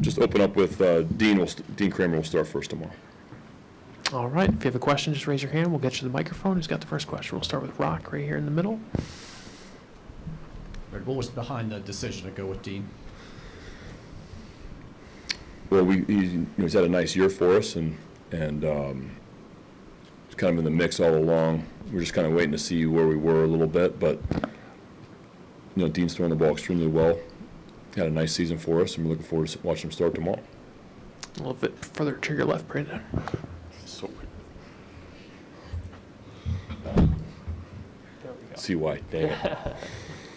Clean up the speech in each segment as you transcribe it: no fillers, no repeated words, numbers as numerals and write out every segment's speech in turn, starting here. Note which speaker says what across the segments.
Speaker 1: Just open up with Dean Kramer will start first tomorrow.
Speaker 2: All right. If you have a question, just raise your hand. We'll get you the microphone. Who's got the first question? We'll start with Rock right here in the middle.
Speaker 3: What was behind the decision to go with Dean?
Speaker 1: Well, he's had a nice year for us, and he's kind of in the mix all along. We're just kind of waiting to see where we were a little bit, but Dean's throwing the ball extremely well. Had a nice season for us, and we're looking forward to watching him start tomorrow.
Speaker 2: A little bit further to your left, Brandon.
Speaker 1: See why? Dang it.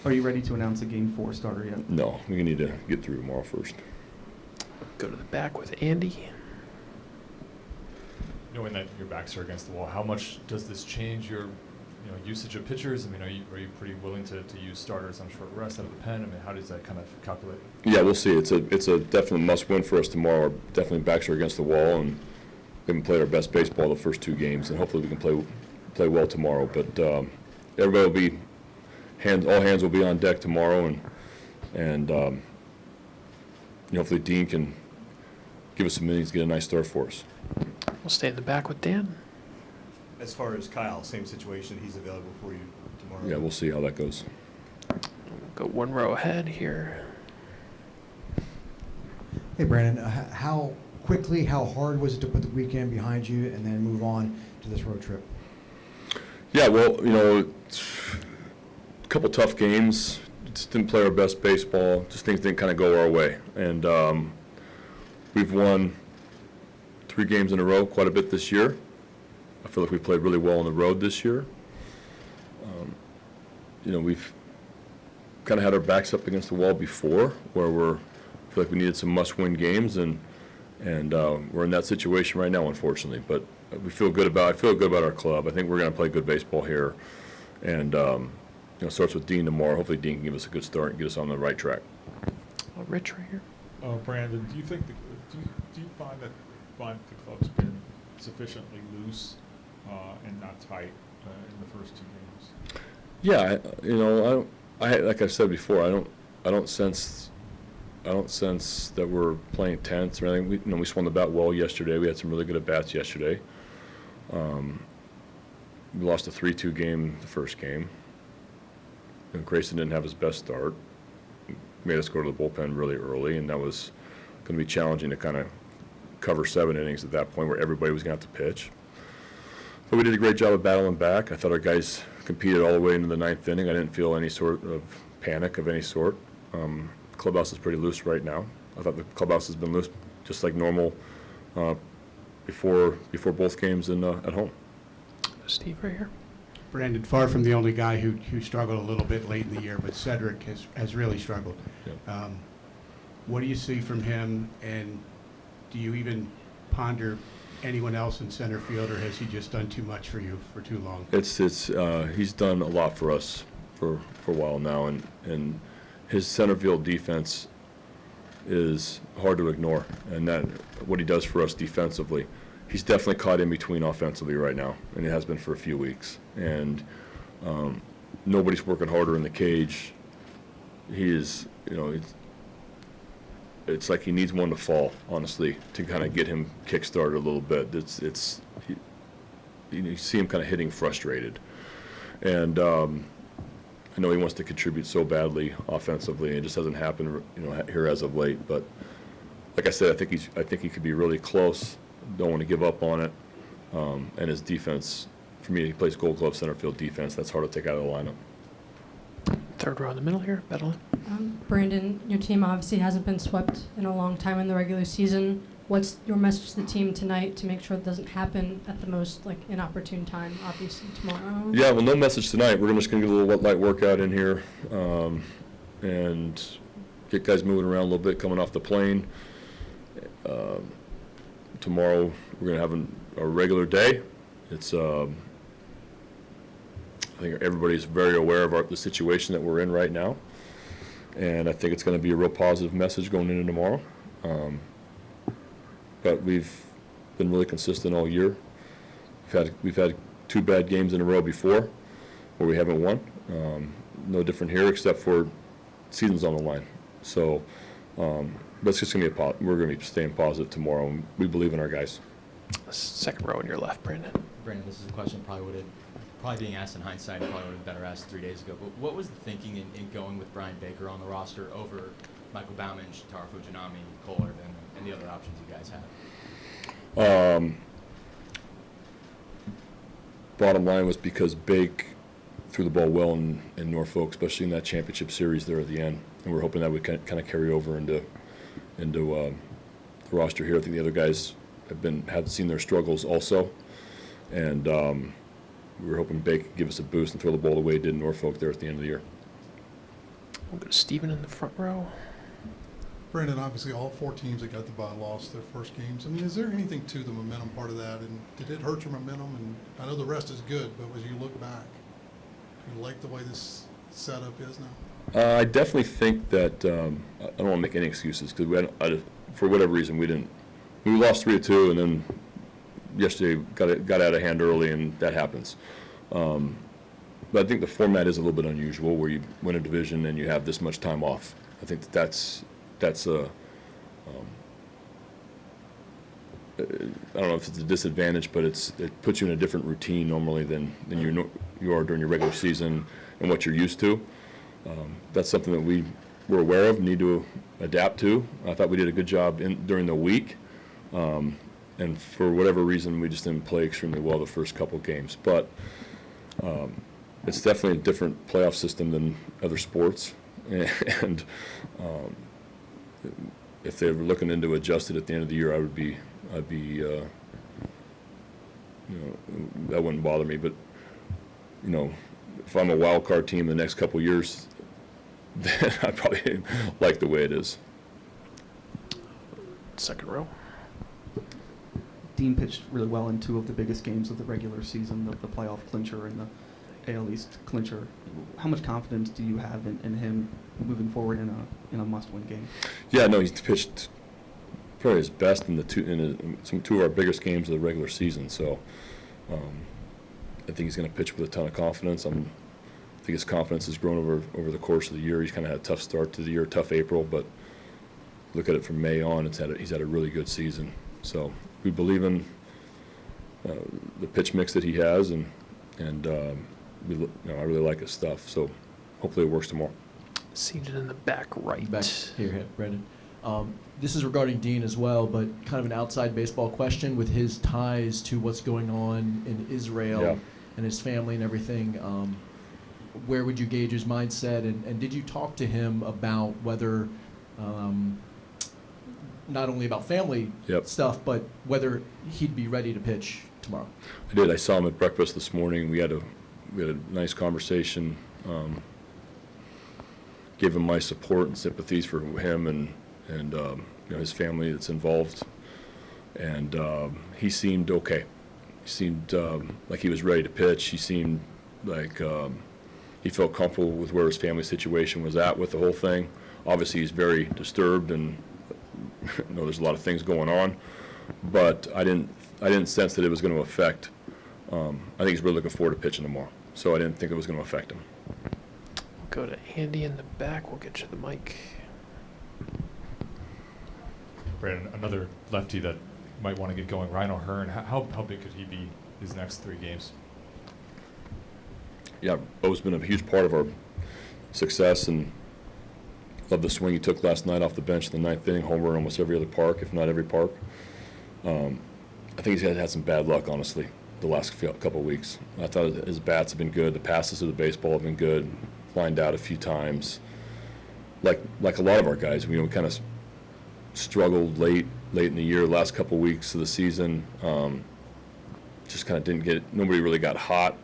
Speaker 4: Are you ready to announce a Game 4 starter yet?
Speaker 1: No, we need to get through tomorrow first.
Speaker 2: Go to the back with Andy.
Speaker 5: Knowing that your backs are against the wall, how much does this change your usage of pitchers? I mean, are you pretty willing to use starters on short rest out of the pen? I mean, how does that kind of calculate?
Speaker 1: Yeah, we'll see. It's a definite must-win for us tomorrow. Our definitely backs are against the wall, and we haven't played our best baseball the first 2 games, and hopefully we can play well tomorrow. But everybody will be all hands will be on deck tomorrow, and hopefully Dean can give us some innings, get a nice start for us.
Speaker 2: We'll stay in the back with Dan.
Speaker 6: As far as Kyle, same situation. He's available for you tomorrow.
Speaker 1: Yeah, we'll see how that goes.
Speaker 2: Go one row ahead here.
Speaker 7: Hey, Brandon, how hard was it to put the weekend behind you and then move on to this road trip?
Speaker 1: Yeah, well, a couple tough games. Just didn't play our best baseball. Just things didn't kind of go our way. And we've won 3 games in a row quite a bit this year. I feel like we played really well on the road this year. We've kind of had our backs up against the wall before, where I feel like we needed some must-win games, and we're in that situation right now, unfortunately. But I feel good about our club. I think we're going to play good baseball here, and it starts with Dean tomorrow. Hopefully, Dean can give us a good start and get us on the right track.
Speaker 2: Rich right here.
Speaker 5: Brandon, do you think do you find that the club's been sufficiently loose and not tight in the first 2 games?
Speaker 1: Yeah, like I said before, I don't sense that we're playing tense or anything. We swung the bat well yesterday. We had some really good at bats yesterday. We lost a 3-2 game the first game. And Grayson didn't have his best start. Made us go to the bullpen really early, and that was going to be challenging to kind of cover 7 innings at that point where everybody was going to have to pitch. But we did a great job of battling back. I thought our guys competed all the way into the 9th inning. I didn't feel any sort of panic of any sort. Clubhouse is pretty loose right now. I thought the clubhouse has been loose just like normal before both games at home.
Speaker 2: Steve right here.
Speaker 8: Brandon, far from the only guy who struggled a little bit late in the year, but Cedric has really struggled.
Speaker 1: Yeah.
Speaker 8: What do you see from him, and do you even ponder anyone else in center field, or has he just done too much for you for too long?
Speaker 1: He's done a lot for us for a while now, and his center field defense is hard to ignore, and that what he does for us defensively. He's definitely caught in between offensively right now, and it has been for a few weeks. And nobody's working harder in the cage. He is, it's like he needs one to fall, honestly, to kind of get him kick-started a little bit. You see him kind of hitting frustrated. And I know he wants to contribute so badly offensively, and it just hasn't happened, here as of late. But like I said, I think he could be really close. Don't want to give up on it. And his defense, for me, he plays Gold Glove center field defense. That's hard to take out of the lineup.
Speaker 2: Third row in the middle here, Bedeline.
Speaker 9: Brandon, your team obviously hasn't been swept in a long time in the regular season. What's your message to the team tonight to make sure it doesn't happen at the most inopportune time, obviously, tomorrow?
Speaker 1: Yeah, well, no message tonight. We're just going to get a little light workout in here and get guys moving around a little bit coming off the plane. Tomorrow we're going to have a regular day. It's I think everybody's very aware of the situation that we're in right now, and I think it's going to be a real positive message going into tomorrow. But we've been really consistent all year. We've had 2 bad games in a row before where we haven't won. No different here except for season's on the line. So But it's just going to be we're going to be staying positive tomorrow, and we believe in our guys.
Speaker 2: Second row on your left, Brandon.
Speaker 10: Brandon, this is a question probably being asked in hindsight, probably would have been better asked 3 days ago. But what was the thinking in going with Brian Baker on the roster over Michael Baumann, Shitara Fujinami, Kohler, and the other options you guys have?
Speaker 1: Bottom line was because Bake threw the ball well in Norfolk, especially in that championship series there at the end, and we're hoping that would kind of carry over into the roster here. I think the other guys have seen their struggles also, and we were hoping Bake could give us a boost and throw the ball the way he did in Norfolk there at the end of the year.
Speaker 2: We'll go to Steven in the front row.
Speaker 11: Brandon, obviously all 4 teams that got the bye lost their first games. I mean, is there anything to the momentum part of that? And did it hurt your momentum? And I know the rest is good, but as you look back, do you like the way this setup is now?
Speaker 1: I definitely think that I don't want to make any excuses because for whatever reason we lost 3-2 and then yesterday got out of hand early, and that happens. But I think the format is a little bit unusual where you win a division and you have this much time off. I think that's a I don't know if it's a disadvantage, but it puts you in a different routine normally than you are during your regular season and what you're used to. That's something that we were aware of, need to adapt to. I thought we did a good job during the week, and for whatever reason, we just didn't play extremely well the first couple games. But it's definitely a different playoff system than other sports, and if they were looking into adjust it at the end of the year, I'd be that wouldn't bother me. But if I'm a wild card team the next couple of years, then I probably like the way it is.
Speaker 2: Second row.
Speaker 4: Dean pitched really well in 2 of the biggest games of the regular season, the playoff clincher and the AL East clincher. How much confidence do you have in him moving forward in a must-win game?
Speaker 1: Yeah, no, he's pitched probably his best in some 2 of our biggest games of the regular season. So I think he's going to pitch with a ton of confidence. I think his confidence has grown over the course of the year. He's kind of had a tough start to the year, tough April, but look at it from May on. He's had a really good season. So we believe in the pitch mix that he has, and I really like his stuff. So hopefully it works tomorrow.
Speaker 2: Seated in the back right.
Speaker 12: Back here, Brandon. This is regarding Dean as well, but kind of an outside baseball question with his ties to what's going on in Israel and his family and everything. Where would you gauge his mindset? And did you talk to him about whether, not only about family stuff, but whether he'd be ready to pitch tomorrow?
Speaker 1: I did. I saw him at breakfast this morning. We had a nice conversation. Gave him my support and sympathies for him and his family that's involved. And he seemed okay. He seemed like he was ready to pitch. He seemed like he felt comfortable with where his family situation was at with the whole thing. Obviously, he's very disturbed, and there's a lot of things going on. But I didn't sense that it was going to affect. I think he's really looking forward to pitching tomorrow. So I didn't think it was going to affect him.
Speaker 2: We'll go to Andy in the back. We'll get you the mic.
Speaker 5: Brandon, another lefty that might want to get going, Rhino Hearn. How big could he be his next 3 games?
Speaker 1: Yeah, Bo's been a huge part of our success, and love the swing he took last night off the bench in the 9th inning, homer in almost every other park, if not every park. I think he's had some bad luck, honestly, the last couple of weeks. I thought his bats have been good. The passes to the baseball have been good. Lined out a few times. Like a lot of our guys, we kind of struggled late in the year, last couple of weeks of the season. Just kind of didn't get it. Nobody really got hot.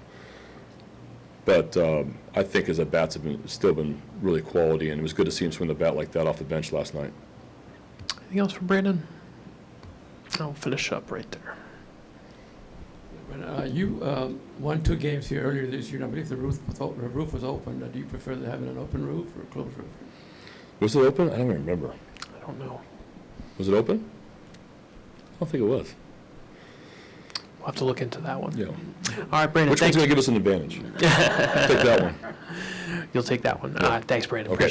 Speaker 1: But I think his at-bats have still been really quality, and it was good to see him swing the bat like that off the bench last night.
Speaker 2: Anything else from Brandon? I'll finish up right there.
Speaker 13: You won 2 games here earlier this year. I believe the roof was open. Do you prefer having an open roof or a closed roof?
Speaker 1: Was it open? I don't remember.
Speaker 2: I don't know.
Speaker 1: Was it open? I don't think it was.
Speaker 2: We'll have to look into that one.
Speaker 1: Yeah.
Speaker 2: All right, Brandon.
Speaker 1: Which one's going to give us an advantage? I'll take that one.
Speaker 2: You'll take that one.
Speaker 1: Yeah.
Speaker 2: Thanks, Brandon.
Speaker 1: Okay.